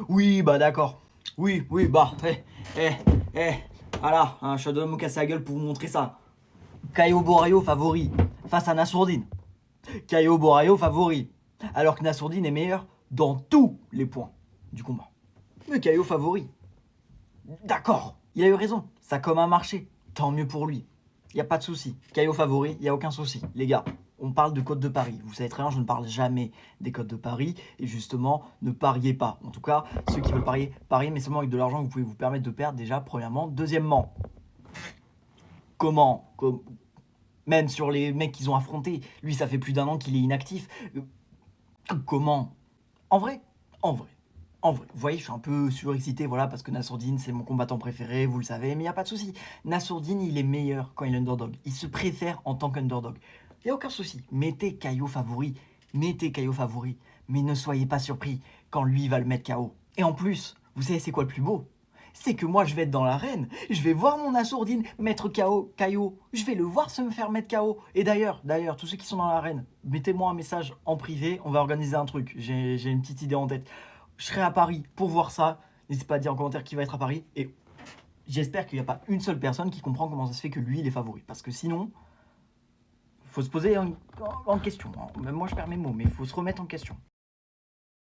Oui, bah d'accord. Oui, oui, bah, eh, eh, voilà, hein, je dois me casser la gueule pour vous montrer ça. Caio Borraio favori face à Nassourdine. Caio Borraio favori. Alors que Nassourdine est meilleur dans tous les points du combat. Mais Caio favori. D'accord, il a eu raison. Ça comme un marché. Tant mieux pour lui. Il n'y a pas de souci. Caio favori, il n'y a aucun souci. Les gars, on parle de Côte de Paris. Vous savez très bien, je ne parle jamais des Côtes de Paris. Et justement, ne pariez pas. En tout cas, ceux qui veulent parier, pariez, mais seulement avec de l'argent que vous pouvez vous permettre de perdre déjà, premièrement. Deuxièmement, comment même sur les mecs qu'ils ont affrontés, lui, ça fait plus d'un an qu'il est inactif. Comment En vrai, en vrai, en vrai. Vous voyez, je suis un peu surexcité, voilà, parce que Nassourdine, c'est mon combattant préféré, vous le savez, mais il n'y a pas de souci. Nassourdine, il est meilleur quand il est underdog. Il se préfère en tant qu'underdog. Il n'y a aucun souci. Mettez Caio favori. Mettez Caio favori. Mais ne soyez pas surpris quand lui va le mettre KO. Et en plus, vous savez, c'est quoi le plus beau? C'est que moi, je vais être dans l'arène, je vais voir mon Nassourdine mettre KO, Caio, je vais le voir se me faire mettre KO. Et d'ailleurs, tous ceux qui sont dans l'arène, mettez-moi un message en privé, on va organiser un truc, j'ai une petite idée en tête. Je serai à Paris pour voir ça, n'hésitez pas à dire en commentaire qui va être à Paris, et j'espère qu'il n'y a pas une seule personne qui comprend comment ça se fait que lui, il est favori. Parce que sinon, il faut se poser en question, même moi je perds mes mots, mais il faut se remettre en question.